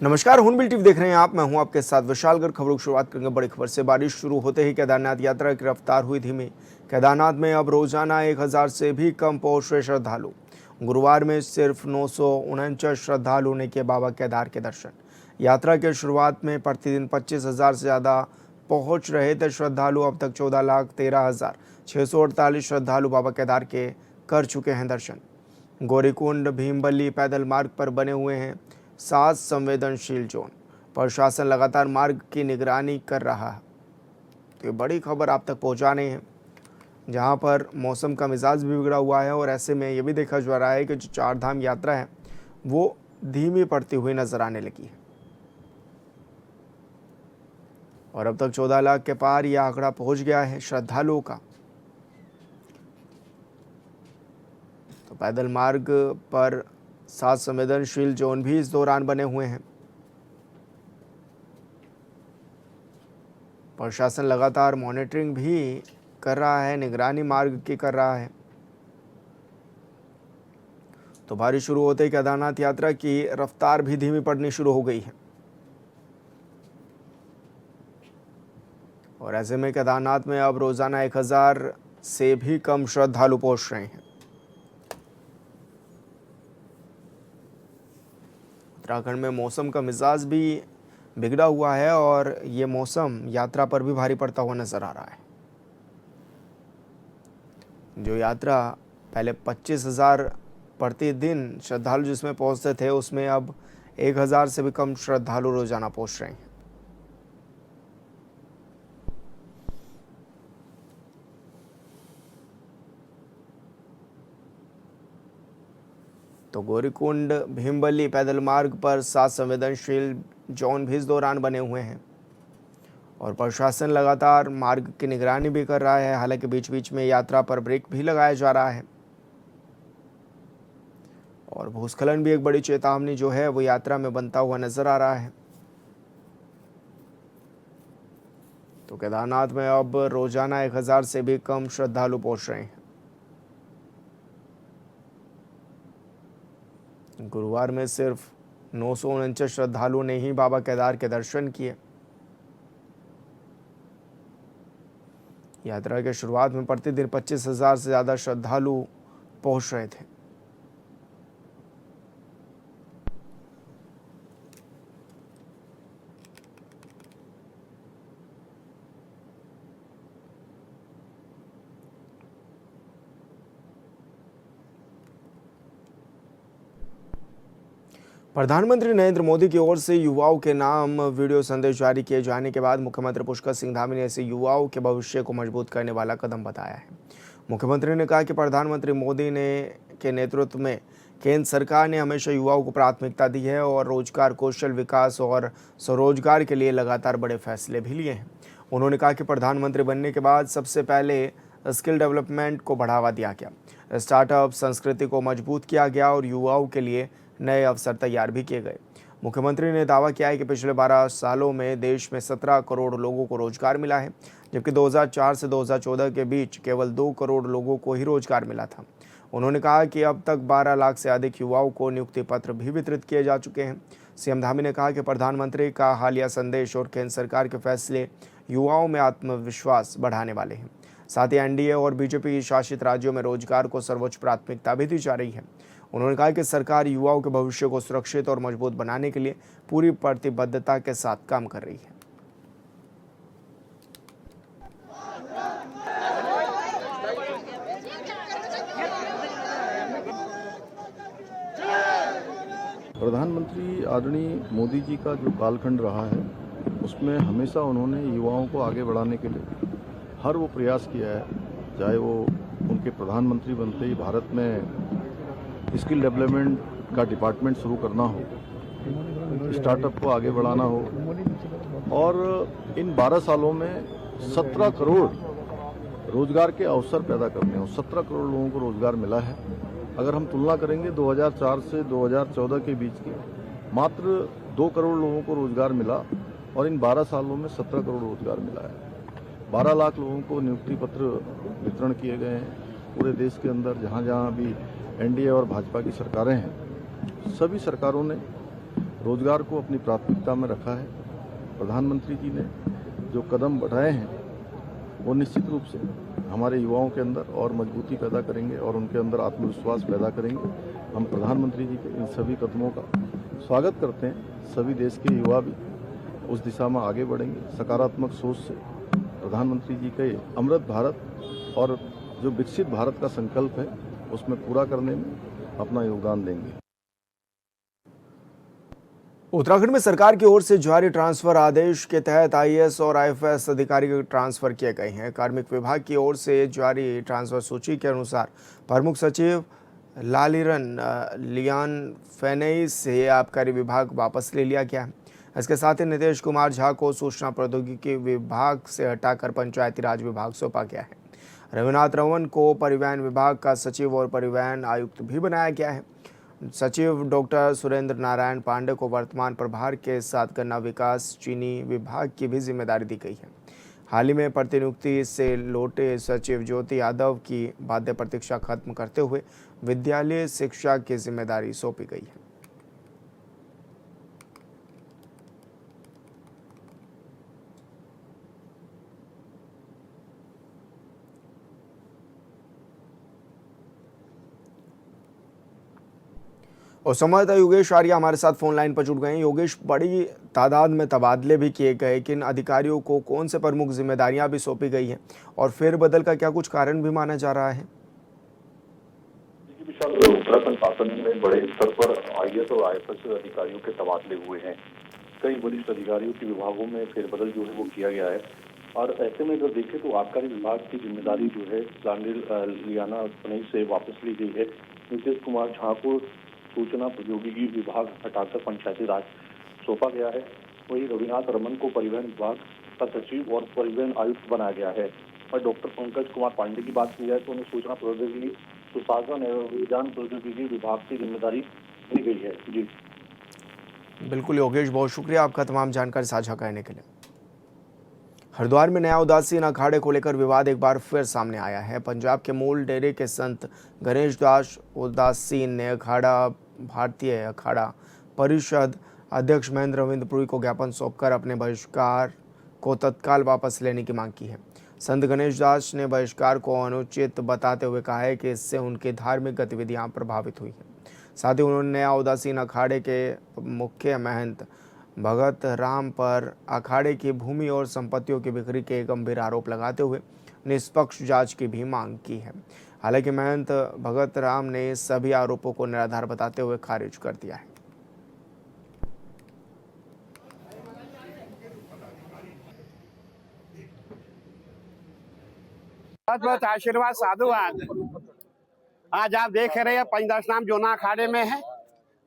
नमस्कार, हूनबिल टीवी देख रहे हैं आप। मैं हूं आपके साथ विशालगढ़। खबरों की शुरुआत करेंगे बड़ी खबर से। बारिश शुरू होते ही केदारनाथ यात्रा की रफ्तार हुई धीमी। केदारनाथ में अब रोजाना 1000 से भी कम पहुंच रहे श्रद्धालु। गुरुवार में सिर्फ 949 श्रद्धालु ने किए बाबा केदार के दर्शन। यात्रा के शुरुआत में प्रतिदिन 25,000 से ज़्यादा पहुँच रहे थे श्रद्धालु। अब तक 14,13,648 श्रद्धालु बाबा केदार के कर चुके हैं दर्शन। गौरीकुंड भीमबली पैदल मार्ग पर बने हुए हैं 7 संवेदनशील जोन। प्रशासन लगातार मार्ग की निगरानी कर रहा है। तो ये बड़ी खबर आप तक पहुंचाने हैं, जहां पर मौसम का मिजाज भी बिगड़ा हुआ है और ऐसे में ये भी देखा जा रहा है कि जो चारधाम यात्रा है वो धीमी पड़ती हुई नजर आने लगी है। और अब तक 14 लाख के पार यह आंकड़ा पहुंच गया है श्रद्धालुओं का। तो पैदल मार्ग पर 7 संवेदनशील जोन भी इस दौरान बने हुए हैं। प्रशासन लगातार मॉनिटरिंग भी कर रहा है, निगरानी मार्ग की कर रहा है। तो बारिश शुरू होते ही केदारनाथ यात्रा की रफ्तार भी धीमी पड़नी शुरू हो गई है। और ऐसे में केदारनाथ में अब रोजाना 1000 से भी कम श्रद्धालु पहुंच रहे हैं। उत्तराखंड में मौसम का मिजाज भी बिगड़ा हुआ है और ये मौसम यात्रा पर भी भारी पड़ता हुआ नजर आ रहा है। जो यात्रा पहले 25,000 प्रतिदिन श्रद्धालु जिसमें पहुंचते थे, उसमें अब 1000 से भी कम श्रद्धालु रोजाना पहुंच रहे हैं। तो गौरीकुंड भीमबली पैदल मार्ग पर 7 संवेदनशील जोन भी इस दौरान बने हुए हैं और प्रशासन लगातार मार्ग की निगरानी भी कर रहा है। हालांकि बीच बीच में यात्रा पर ब्रेक भी लगाया जा रहा है। और भूस्खलन भी एक बड़ी चेतावनी जो है वो यात्रा में बनता हुआ नजर आ रहा है। तो केदारनाथ में अब रोजाना 1000 से भी कम श्रद्धालु पहुंच रहे हैं। गुरुवार में सिर्फ 949 श्रद्धालुओं ने ही बाबा केदार के दर्शन किए। यात्रा के शुरुआत में प्रतिदिन 25,000 से ज़्यादा श्रद्धालु पहुंच रहे थे। प्रधानमंत्री नरेंद्र मोदी की ओर से युवाओं के नाम वीडियो संदेश जारी किए जाने के बाद मुख्यमंत्री पुष्कर सिंह धामी ने इसे युवाओं के भविष्य को मजबूत करने वाला कदम बताया है। मुख्यमंत्री ने कहा कि प्रधानमंत्री मोदी के नेतृत्व में केंद्र सरकार ने हमेशा युवाओं को प्राथमिकता दी है और रोजगार, कौशल विकास और स्वरोजगार के लिए लगातार बड़े फैसले भी लिए हैं। उन्होंने कहा कि प्रधानमंत्री बनने के बाद सबसे पहले स्किल डेवलपमेंट को बढ़ावा दिया गया, स्टार्टअप संस्कृति को मजबूत किया गया और युवाओं के लिए नए अवसर तैयार भी किए गए। मुख्यमंत्री ने दावा किया है कि पिछले 12 सालों में देश में 17 करोड़ लोगों को रोजगार मिला है, जबकि 2004 से 2014 के बीच केवल 2 करोड़ लोगों को ही रोजगार मिला था। उन्होंने कहा कि अब तक 12 लाख से अधिक युवाओं को नियुक्ति पत्र भी वितरित किए जा चुके हैं। सीएम धामी ने कहा कि प्रधानमंत्री का हालिया संदेश और केंद्र सरकार के फैसले युवाओं में आत्मविश्वास बढ़ाने वाले हैं। साथ ही एनडीए और बीजेपी शासित राज्यों में रोजगार को सर्वोच्च प्राथमिकता भी दी जा रही है। उन्होंने कहा कि सरकार युवाओं के भविष्य को सुरक्षित और मजबूत बनाने के लिए पूरी प्रतिबद्धता के साथ काम कर रही है। प्रधानमंत्री आदरणीय मोदी जी का जो कालखंड रहा है उसमें हमेशा उन्होंने युवाओं को आगे बढ़ाने के लिए हर वो प्रयास किया है। चाहे वो उनके प्रधानमंत्री बनते ही भारत में स्किल डेवलपमेंट का डिपार्टमेंट शुरू करना हो, स्टार्टअप को आगे बढ़ाना हो, और इन 12 सालों में 17 करोड़ रोजगार के अवसर पैदा करने हो। 17 करोड़ लोगों को रोजगार मिला है। अगर हम तुलना करेंगे 2004 से 2014 के बीच की, मात्र 2 करोड़ लोगों को रोजगार मिला और इन 12 सालों में 17 करोड़ रोजगार मिला है। 12 लाख लोगों को नियुक्ति पत्र वितरण किए गए हैं। पूरे देश के अंदर जहाँ जहाँ भी एनडीए और भाजपा की सरकारें हैं, सभी सरकारों ने रोजगार को अपनी प्राथमिकता में रखा है। प्रधानमंत्री जी ने जो कदम बढ़ाए हैं वो निश्चित रूप से हमारे युवाओं के अंदर और मजबूती पैदा करेंगे और उनके अंदर आत्मविश्वास पैदा करेंगे। हम प्रधानमंत्री जी के इन सभी कदमों का स्वागत करते हैं। सभी देश के युवा भी उस दिशा में आगे बढ़ेंगे। सकारात्मक सोच से प्रधानमंत्री जी का ये अमृत भारत और जो विकसित भारत का संकल्प है उसमें पूरा करने में अपना योगदान देंगे। उत्तराखंड में सरकार की ओर से जारी ट्रांसफर आदेश के तहत आईएएस और आईएफएस अधिकारी ट्रांसफर किए गए हैं। कार्मिक विभाग की ओर से जारी ट्रांसफर सूची के अनुसार प्रमुख सचिव लालिरन लियान फेनेई से आबकारी विभाग वापस ले लिया गया है। इसके साथ ही नीतीश कुमार झा को सूचना प्रौद्योगिकी विभाग से हटाकर पंचायती राज विभाग सौंपा गया है। रविनाथ रमन को परिवहन विभाग का सचिव और परिवहन आयुक्त भी बनाया गया है। सचिव डॉक्टर सुरेंद्र नारायण पांडे को वर्तमान प्रभार के साथ गन्ना विकास चीनी विभाग की भी जिम्मेदारी दी गई है। हाल ही में प्रतिनियुक्ति से लौटे सचिव ज्योति यादव की बाध्य प्रतीक्षा खत्म करते हुए विद्यालय शिक्षा की जिम्मेदारी सौंपी गई है। और संवाददाता योगेश आर्या हमारे साथ फोन लाइन पर जुड़ गए हैं। योगेश, बड़ी तादाद में तबादले भी किए गए, किन अधिकारियों को कौन से प्रमुख जिम्मेदारियां भी सौंपी गई हैं और फेरबदल का क्या कुछ कारण भी माना जा रहा है? उत्तराखंड शासन में बड़े स्तर पर आईएएस और आईएफएस अधिकारियों के तबादले हुए हैं। कई वरिष्ठ अधिकारियों के विभागों में फेरबदल जो है वो किया गया है और ऐसे में अगर देखें तो आबकारी विभाग की जिम्मेदारी जो है लियाना फेनेई से वापस ली गई है। नीतीश कुमार झा को सूचना प्रौद्योगिकी विभाग हटाकर पंचायती राज सौंपा गया है। वहीं रविनाथ रमन को परिवहन विभाग का सचिव और परिवहन आयुक्त बनाया गया है। और डॉक्टर पंकज कुमार पांडे की बात की जाए तो उन्हें सूचना प्रौद्योगिकी सुशासन एवं विज्ञान प्रौद्योगिकी विभाग की जिम्मेदारी दी गई है। जी बिल्कुल योगेश, बहुत शुक्रिया आपका तमाम जानकारी साझा करने के लिए। हरिद्वार में नया उदासीन अखाड़े को लेकर विवाद एक बार फिर सामने आया है। पंजाब के मूल डेरे के संत गणेश दास उदासीन ने अखाड़ा भारतीय अखाड़ा परिषद अध्यक्ष महेंद्र रविंद्रपुरी को ज्ञापन सौंपकर अपने बहिष्कार को तत्काल वापस लेने की मांग की है। संत गणेश दास ने बहिष्कार को अनुचित बताते हुए कहा है कि इससे उनकी धार्मिक गतिविधियां प्रभावित हुई हैं। साथ ही उन्होंने नया उदासीन अखाड़े के मुख्य महंत भगत राम पर अखाड़े की भूमि और संपत्तियों की बिक्री के गंभीर आरोप लगाते हुए निष्पक्ष जांच की भी मांग की है। हालांकि महंत भगत राम ने सभी आरोपों को निराधार बताते हुए खारिज कर दिया है। बहुत बहुत आशीर्वाद साधुवाद। आज आप देख रहे हैं पंचदश नाम जोना अखाड़े में है।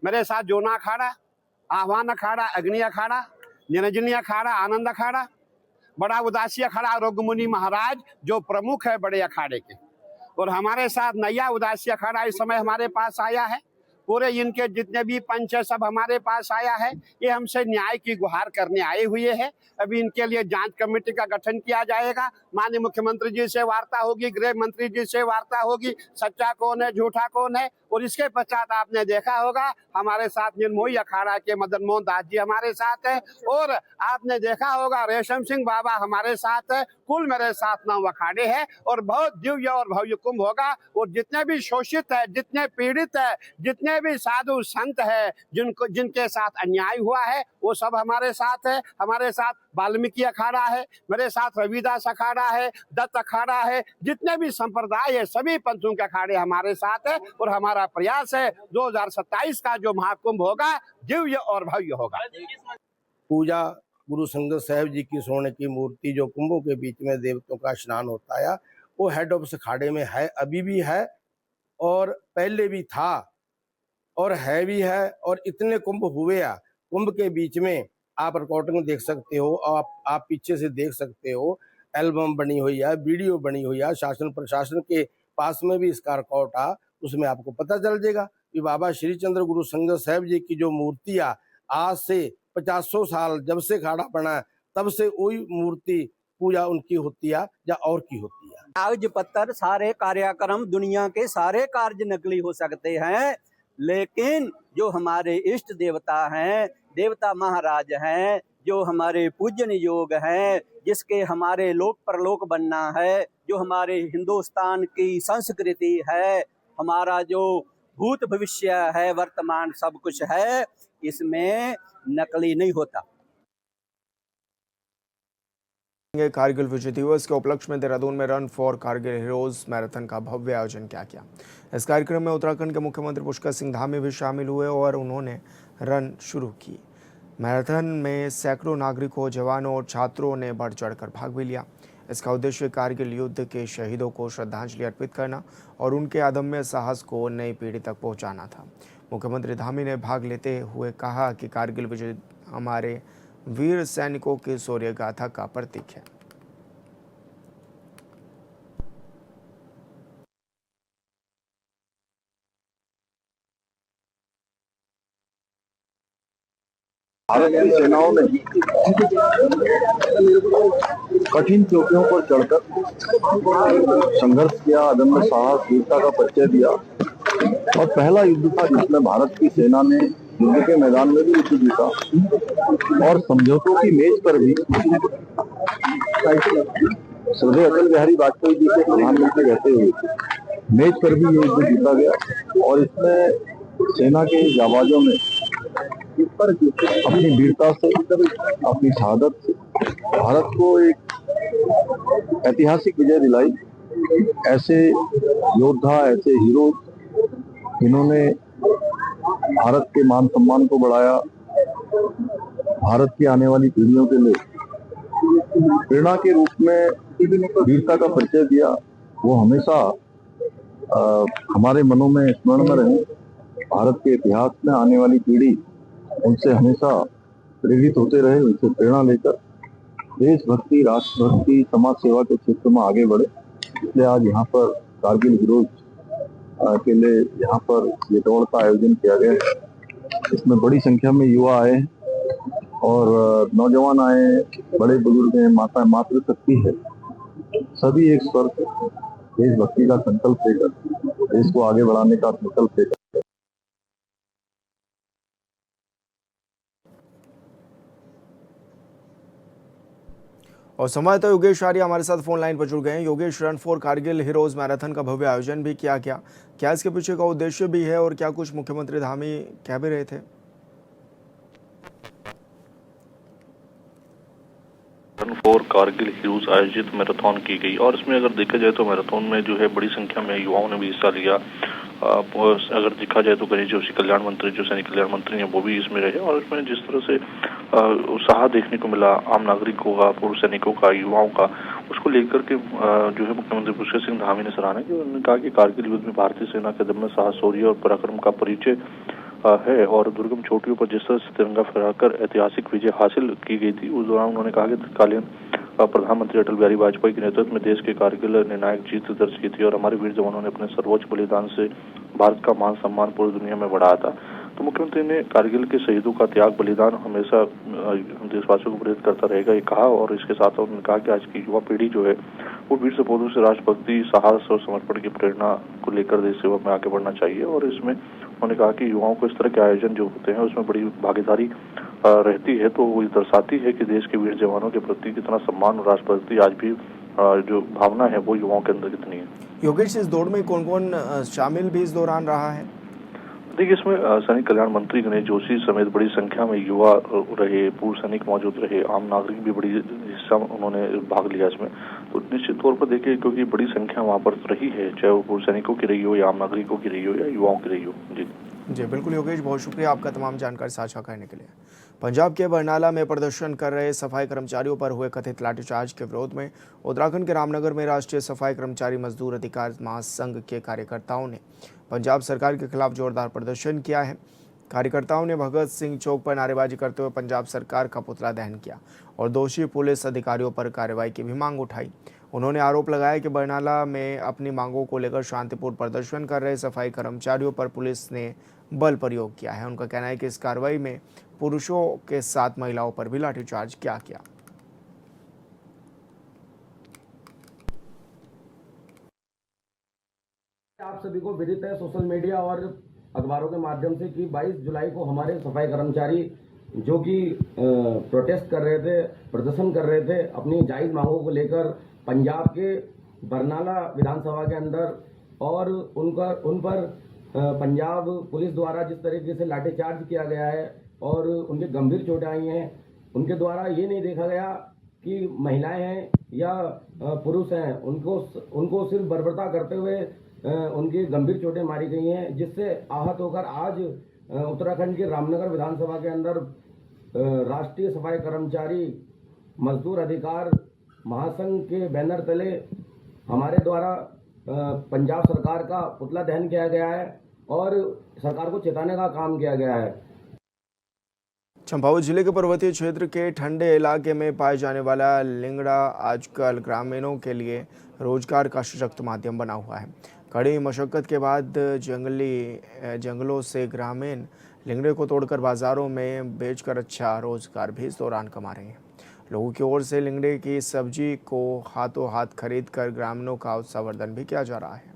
मेरे साथ जोना अखाड़ा, आह्वान अखाड़ा, अग्नि अखाड़ा, निरंजनी अखाड़ा, आनंद अखाड़ा, बड़ा उदासी अखाड़ा, आरोग्य मुनि महाराज जो प्रमुख है बड़े अखाड़े के। और हमारे साथ नया उदासी अखाड़ा इस समय हमारे पास आया है। पूरे इनके जितने भी पंच है सब हमारे पास आया है। ये हमसे न्याय की गुहार करने आए हुए हैं। अभी इनके लिए जांच कमेटी का गठन किया जाएगा। माननीय मुख्यमंत्री जी से वार्ता होगी, गृह मंत्री जी से वार्ता होगी, सच्चा कौन है झूठा कौन है। और इसके पश्चात आपने देखा होगा हमारे साथ निर्मोही अखाड़ा के मदन मोहन दास जी हमारे साथ है। और आपने देखा होगा रेशम सिंह बाबा हमारे साथ है। कुल मेरे साथ 9 अखाड़े हैं और बहुत दिव्य और भव्य कुंभ होगा। और जितने भी शोषित है, जितने पीड़ित है, जितने भी साधु संत है, जिनके साथ अन्याय हुआ है वो सब हमारे साथ है। हमारे साथ वाल्मीकि अखाड़ा है, मेरे साथ रविदास अखाड़ा है, दत्त अखाड़ा है, जितने भी संप्रदाय है सभी पंथों के अखाड़े हमारे साथ है। और हमारा प्रयास है 2027 का जो महाकुंभ होगा दिव्य और भव्य होगा। पूजा गुरु संगत साहिब जी की सोने की मूर्ति जो कुंभों के बीच में देवताओं का स्नान होता है वो हेड ऑफ अखाड़े में है, अभी भी है और पहले भी था और है भी है। और इतने कुंभ हुए आ, कुंभ के बीच में आप रिकॉर्डिंग देख सकते हो, आप पीछे से देख सकते हो, एल्बम बनी हुई है, वीडियो बनी हुई है। शासन प्रशासन के पास में भी इसका रिकॉर्ड आ, उसमें आपको पता चल जाएगा कि बाबा श्री चंद्र गुरु संगत साहिब जी की जो मूर्तियां आज से 50 साल जब से अखाड़ा बना तब से वही मूर्ति पूजा उनकी होती है या और की होती है। कागज पत्तर सारे कार्यक्रम दुनिया के सारे कार्य नकली हो सकते हैं, लेकिन जो हमारे इष्ट देवता हैं देवता महाराज हैं, जो हमारे पूजन योग हैं, जिसके हमारे लोक परलोक बनना है, जो हमारे हिंदुस्तान की संस्कृति है, हमारा जो भूत भविष्य है, वर्तमान सब कुछ है, इसमें नकली नहीं होता। कारगिल विजय दिवस के उपलक्ष्य में देहरादून में run for Kargil heroes marathon का भव्य आयोजन किया गया। इस कार्यक्रम में उत्तराखंड के मुख्यमंत्री पुष्कर सिंह धामी भी शामिल हुए और उन्होंने रन शुरू की। मैराथन में सैकड़ों नागरिकों, जवानों और छात्रों ने बढ़ चढ़कर भाग भी लिया। इसका उद्देश्य कारगिल युद्ध के शहीदों को श्रद्धांजलि अर्पित करना और उनके अदम्य साहस को नई पीढ़ी तक पहुंचाना था। मुख्यमंत्री धामी ने भाग लेते हुए कहा कि कारगिल विजय हमारे वीर सैनिकों की शौर्य गाथा का प्रतीक है। भारत की सेनाओं ने कठिन चौकियों पर चढ़कर संघर्ष किया, अदम्य साहस, वीरता का परिचय दिया और पहला युद्ध था जिसमें भारत की सेना ने युद्ध के मैदान में भी युद्ध जीता और समझौतों की मेज पर भी श्रद्धेय अटल बिहारी वाजपेयी जी के प्रधानमंत्री रहते हुए मेज पर भी ये युद्ध जीता गया और इसमें सेना के जाबाजों ने अपनी वीरता से, अपनी शहादत से भारत को एक ऐतिहासिक विजय दिलाई। ऐसे योद्धा, ऐसे हीरो जिन्होंने भारत के मान सम्मान को बढ़ाया, भारत की आने वाली पीढ़ियों के लिए प्रेरणा के रूप में वीरता का परिचय दिया, वो हमेशा हमारे मनों में स्मरण में रहे। भारत के इतिहास में आने वाली पीढ़ी उनसे हमेशा प्रेरित होते रहे, उनसे प्रेरणा लेकर देशभक्ति, राष्ट्रभक्ति, समाज सेवा के क्षेत्र में आगे बढ़े। इसलिए आज यहाँ पर कारगिल हीरोज के लिए यहाँ पर ये दौड़ का आयोजन किया गया है। इसमें बड़ी संख्या में युवा आए और नौजवान आए, बड़े बुजुर्ग हैं, माता मातृशक्ति है, सभी एक स्वर से देशभक्ति का संकल्प लेकर, देश को आगे बढ़ाने का संकल्प लेकर। और संवाददाता योगेश आर्य हमारे साथ फोन लाइन पर जुड़ गए हैं। Yogesh, run for Kargil heroes marathon का भव्य आयोजन भी किया गया, क्या इसके पीछे का उद्देश्य भी है और क्या कुछ मुख्यमंत्री धामी कह भी रहे थे? रन फॉर कारगिल हीरोज आयोजित मैराथन की गई और इसमें अगर देखा जाए तो मैराथन में जो है बड़ी संख्या में युवाओं ने भी हिस्सा लिया। अगर देखा जाए तो गणेश जोशी कल्याण मंत्री, जो सैनिक कल्याण मंत्री हैं, वो भी इसमें रहे और इसमें जिस तरह से उत्साह देखने को मिला आम नागरिकों का, पूर्व सैनिकों का, युवाओं का, उसको लेकर के जो है मुख्यमंत्री पुष्कर सिंह धामी ने सराहना की। उन्होंने कहा कि कारगिल युद्ध में भारतीय सेना के दम में साहस, शौर्य और पराक्रम का परिचय है और दुर्गम चोटियों पर जिस तरह से तिरंगा फहराकर ऐतिहासिक विजय हासिल की गई थी, उस दौरान उन्होंने कहा कि तत्कालीन प्रधानमंत्री अटल बिहारी वाजपेयी के नेतृत्व में देश के कारगिल निर्णायक जीत दर्ज की थी और हमारे वीर जवानों ने अपने सर्वोच्च बलिदान से भारत का मान सम्मान पूरी दुनिया में बढ़ाया था। तो मुख्यमंत्री ने कारगिल के शहीदों का त्याग, बलिदान हमेशा देशवासियों को प्रेरित करता रहेगा, ये कहा और इसके साथ उन्होंने कहा कि आज की युवा पीढ़ी जो है वो वीर सपूतों से राष्ट्रभक्ति, साहस और समर्पण की प्रेरणा को लेकर देश सेवा में आगे बढ़ना चाहिए और इसमें उन्होंने कहा कि युवाओं को इस तरह के आयोजन जो होते हैं उसमें बड़ी भागीदारी रहती है, तो वो दर्शाती है कि देश के वीर जवानों के प्रति कितना सम्मान और राष्ट्रभक्ति आज भी जो भावना है वो युवाओं के अंदर कितनी है। योगेश, इस दौड़ में कौन कौन शामिल भी इस दौरान रहा है? देखिए, इसमें सैनिक कल्याण मंत्री गणेश जोशी समेत बड़ी संख्या में युवा रहे, पूर्व सैनिक मौजूद रहे, आम नागरिक भी बड़ी हिस्सा उन्होंने भाग लिया इसमें। तो निश्चित तौर पर देखिए, क्योंकि बड़ी संख्या वहाँ पर रही है, चाहे वो पूर्व सैनिकों की रही हो या आम नागरिकों की रही हो या युवाओं की रही हो। जी बिल्कुल योगेश, बहुत शुक्रिया आपका तमाम जानकारी साझा करने के लिए। पंजाब के बरनाला में प्रदर्शन कर रहे सफाई कर्मचारियों पर हुए कथित लाठीचार्ज के विरोध में उत्तराखंड के रामनगर में राष्ट्रीय सफाई कर्मचारी मजदूर अधिकार महासंघ के कार्यकर्ताओं ने पंजाब सरकार के खिलाफ जोरदार प्रदर्शन किया है। कार्यकर्ताओं ने भगत सिंह चौक पर नारेबाजी करते हुए पंजाब सरकार का पुतला दहन किया और दोषी पुलिस अधिकारियों पर कार्रवाई की भी मांग उठाई। उन्होंने आरोप लगाया कि बरनाला में अपनी मांगों को लेकर शांतिपूर्ण प्रदर्शन कर रहे सफाई कर्मचारियों पर पुलिस ने बल प्रयोग किया है। उनका कहना है कि इस कार्रवाई में पुरुषों के साथ महिलाओं पर भी लाठीचार्ज किया गया। आप सभी को विदित है सोशल मीडिया और अखबारों के माध्यम से कि 22 जुलाई को हमारे सफाई कर्मचारी जो कि प्रोटेस्ट कर रहे थे, प्रदर्शन कर रहे थे अपनी जायज़ मांगों को लेकर पंजाब के बरनाला विधानसभा के अंदर, और उन पर पंजाब पुलिस द्वारा जिस तरीके से लाठीचार्ज किया गया है और उनके गंभीर चोटें आई हैं, उनके द्वारा ये नहीं देखा गया कि महिलाएं हैं या पुरुष हैं, उनको सिर्फ बर्बरता करते हुए उनकी गंभीर चोटें मारी गई हैं, जिससे आहत होकर आज उत्तराखंड के रामनगर विधानसभा के अंदर राष्ट्रीय सफाई कर्मचारी मजदूर अधिकार महासंघ के बैनर तले हमारे द्वारा पंजाब सरकार का पुतला दहन किया गया है और सरकार को चेताने का काम किया गया है। चंपावत जिले के पर्वतीय क्षेत्र के ठंडे इलाके में पाए जाने वाला लिंगड़ा आजकल ग्रामीणों के लिए रोजगार का सशक्त माध्यम बना हुआ है। कड़ी मशक्कत के बाद जंगलों से ग्रामीण लिंगड़े को तोड़कर बाजारों में बेचकर अच्छा रोजगार भी इस दौरान कमा रहे हैं। लोगों की ओर से लिंगड़े की सब्जी को हाथों हाथ खरीद कर ग्रामीणों का उत्साहवर्धन भी किया जा रहा है।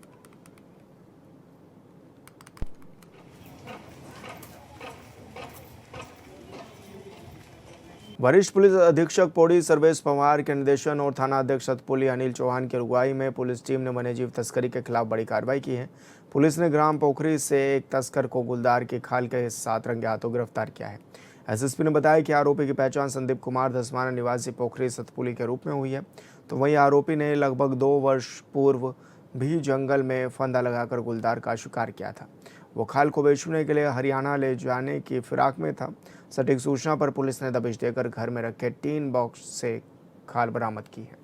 वरिष्ठ पुलिस अधीक्षक पौड़ी सर्वेश पवार के निर्देशन और थाना अध्यक्ष सतपुली अनिल चौहान की अगुवाई में पुलिस टीम ने वन्यजीव तस्करी के खिलाफ बड़ी कार्रवाई की है। पुलिस ने ग्राम पोखरी से एक तस्कर को गुलदार की खाल के साथ रंगे हाथों गिरफ्तार किया है। एसएसपी ने बताया कि आरोपी की पहचान संदीप कुमार धसमाना निवासी पोखरी सतपुली के रूप में हुई है। तो वहीं आरोपी ने लगभग 2 वर्ष पूर्व भी जंगल में फंदा लगाकर गुलदार का शिकार किया था। वो खाल को बेचने के लिए हरियाणा ले जाने की फिराक में था। सटीक सूचना पर पुलिस ने दबिश देकर घर में रखे टीन बॉक्स से खाल बरामद की है।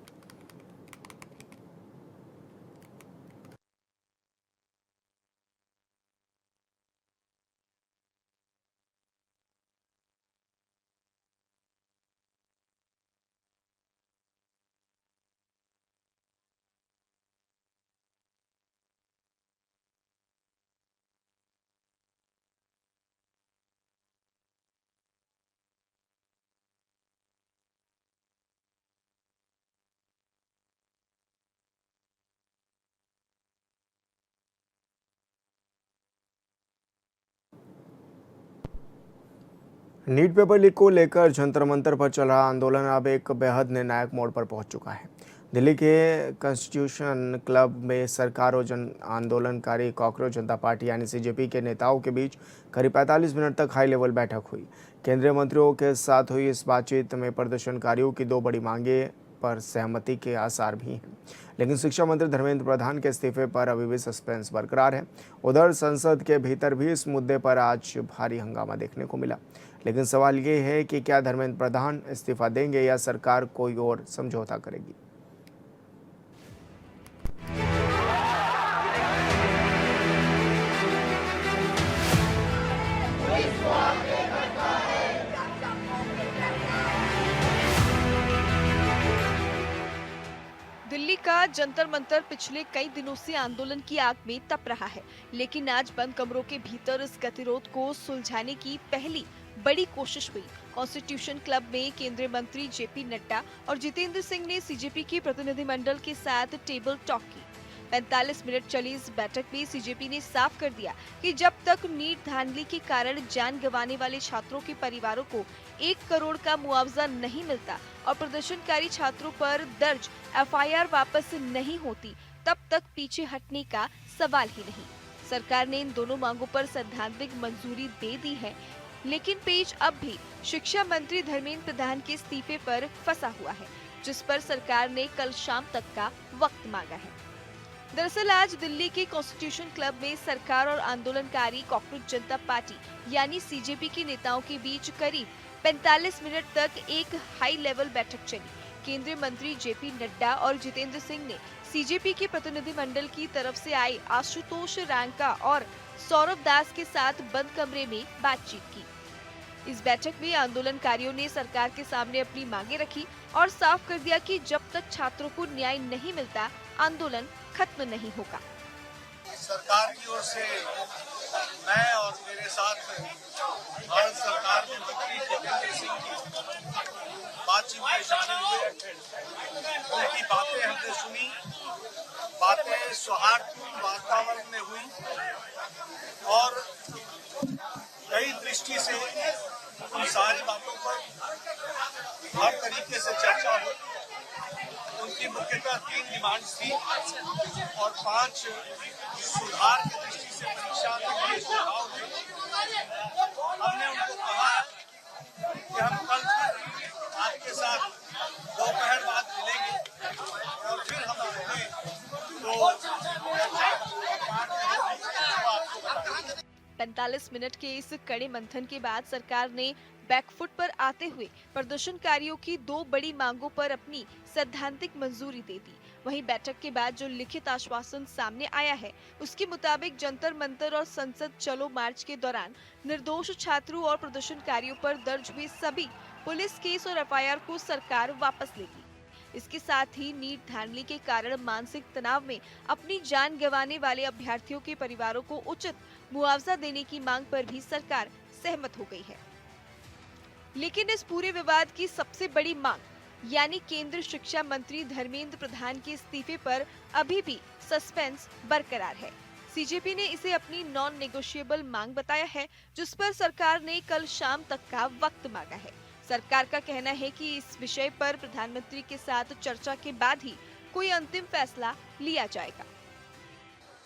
नीट पेपर लीक को लेकर जंतर मंतर पर चल रहा आंदोलन अब एक बेहद निर्णायक मोड़ पर पहुंच चुका है। दिल्ली के कॉन्स्टिट्यूशन क्लब में सरकार और जन आंदोलनकारी कॉकरोच जनता पार्टी यानी सीजेपी के नेताओं के बीच करीब 45 मिनट तक हाई लेवल बैठक हुई। केंद्रीय मंत्रियों के साथ हुई इस बातचीत में प्रदर्शनकारियों की 2 बड़ी मांगे पर सहमति के आसार भी हैं, लेकिन शिक्षा मंत्री धर्मेंद्र प्रधान के इस्तीफे पर अभी भी सस्पेंस बरकरार है। उधर संसद के भीतर भी इस मुद्दे पर आज भारी हंगामा देखने को मिला, लेकिन सवाल ये है कि क्या धर्मेंद्र प्रधान इस्तीफा देंगे या सरकार कोई और समझौता करेगी। दिल्ली का जंतर मंतर पिछले कई दिनों से आंदोलन की आग में तप रहा है, लेकिन आज बंद कमरों के भीतर इस गतिरोध को सुलझाने की पहली बड़ी कोशिश हुई। कॉन्स्टिट्यूशन क्लब में केंद्रीय मंत्री जेपी नड्डा और जितेंद्र सिंह ने सीजेपी के प्रतिनिधिमंडल के साथ टेबल टॉक की। 45 मिनट चली इस बैठक में सीजेपी ने साफ कर दिया कि जब तक नीट धांधली के कारण जान गंवाने वाले छात्रों के परिवारों को 1 करोड़ का मुआवजा नहीं मिलता और प्रदर्शनकारी छात्रों पर दर्ज एफआईआर वापस नहीं होती, तब तक पीछे हटने का सवाल ही नहीं। सरकार ने इन दोनों मांगों पर सैद्धांतिक मंजूरी दे दी है, लेकिन पेच अब भी शिक्षा मंत्री धर्मेंद्र प्रधान के इस्तीफे पर फंसा हुआ है, जिस पर सरकार ने कल शाम तक का वक्त मांगा है। दरअसल आज दिल्ली के कॉन्स्टिट्यूशन क्लब में सरकार और आंदोलनकारी कॉकरोच जनता पार्टी यानी सीजेपी के नेताओं के बीच करीब 45 मिनट तक एक हाई लेवल बैठक चली। केंद्रीय मंत्री जेपी नड्डा और जितेंद्र सिंह ने सीजेपी के प्रतिनिधिमंडल की तरफ से आए आशुतोष रांका और सौरभ दास के साथ बंद कमरे में बातचीत की। इस बैठक में आंदोलनकारियों ने सरकार के सामने अपनी मांगे रखी और साफ कर दिया कि जब तक छात्रों को न्याय नहीं मिलता, आंदोलन खत्म नहीं होगा। सरकार की ओर से मैं और मेरे साथ भारत सरकार के मंत्री जितेंद्र सिंह की बातचीत में शामिल हुए। उनकी बातें हमने सुनी, बातें सौहार्दपूर्ण वातावरण में हुई और कई दृष्टि से उन सारी हर तरीके से चर्चा हो। उनकी मुख्यतः 3 डिमांड्स थी और 5 सुधार की दृष्टि से परीक्षा के लिए सुझाव थे। हमने उनको कहा है कि हम कल फिर आपके साथ दोपहर बाद मिलेंगे और फिर हम अपने जो पाठ आपको बताएंगे। 45 मिनट के इस कड़े मंथन के बाद सरकार ने बैकफुट पर आते हुए प्रदर्शनकारियों की 2 बड़ी मांगों पर अपनी सैद्धांतिक मंजूरी दे दी। वहीं बैठक के बाद जो लिखित आश्वासन सामने आया है, उसके मुताबिक जंतर मंतर और संसद चलो मार्च के दौरान निर्दोष छात्रों और प्रदर्शनकारियों पर दर्ज हुए सभी पुलिस केस और एफआईआर को सरकार वापस लेगी। इसके साथ ही नीट धांधली के कारण मानसिक तनाव में अपनी जान गंवाने वाले अभ्यर्थियों के परिवारों को उचित मुआवजा देने की मांग पर भी सरकार सहमत हो गई है। लेकिन इस पूरे विवाद की सबसे बड़ी मांग यानी केंद्रीय शिक्षा मंत्री धर्मेंद्र प्रधान के इस्तीफे पर अभी भी सस्पेंस बरकरार है। सीजेपी ने इसे अपनी नॉन नेगोशिएबल मांग बताया है, जिस पर सरकार ने कल शाम तक का वक्त मांगा है। सरकार का कहना है कि इस विषय पर प्रधानमंत्री के साथ चर्चा के बाद ही कोई अंतिम फैसला लिया जाएगा।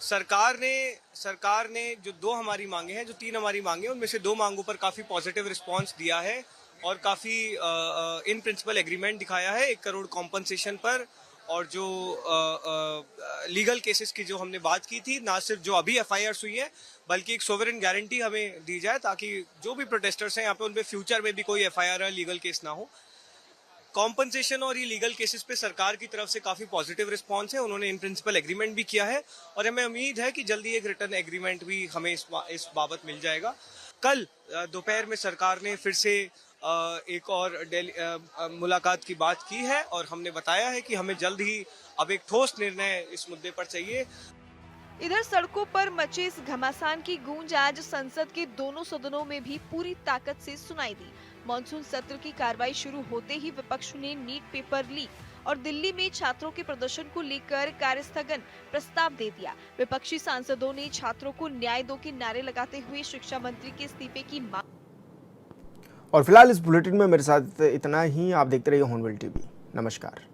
सरकार ने जो 2 हमारी मांगे हैं, जो 3 हमारी मांगे हैं, उनमें से 2 मांगों पर काफी पॉजिटिव रिस्पांस दिया है और काफी इन प्रिंसिपल एग्रीमेंट दिखाया है 1 करोड़ कॉम्पनसेशन पर। और जो लीगल केसेस की जो हमने बात की थी, ना सिर्फ जो अभी एफआईआर हुई है बल्कि एक सोवरेन गारंटी हमें दी जाए ताकि जो भी प्रोटेस्टर्स हैं यहाँ पे उनपे फ्यूचर में भी कोई एफआईआर या लीगल केस ना हो। कॉम्पनसेशन और ये लीगल केसेस पे सरकार की तरफ से काफी पॉजिटिव रिस्पांस है। उन्होंने इन प्रिंसिपल एग्रीमेंट भी किया है और हमें उम्मीद है कि जल्दी एक रिटर्न एग्रीमेंट भी हमें इस बाबत मिल जाएगा। कल दोपहर में सरकार ने फिर से एक और मुलाकात की बात की है और हमने बताया है कि हमें जल्द ही अब एक ठोस निर्णय इस मुद्दे पर चाहिए। इधर सड़कों पर मचे इस घमासान की गूंज आज संसद के दोनों सदनों में भी पूरी ताकत से सुनाई दी। मॉनसून सत्र की कार्रवाई शुरू होते ही विपक्ष ने नीट पेपर लीक और दिल्ली में छात्रों के प्रदर्शन को लेकर कार्यस्थगन प्रस्ताव दे दिया। विपक्षी सांसदों ने छात्रों को न्याय दो के नारे लगाते हुए शिक्षा मंत्री के इस्तीफे की मांग। और फिलहाल इस बुलेटिन में मेरे साथ इतना ही। आप देखते रहिए हॉर्नबिल टीवी। नमस्कार।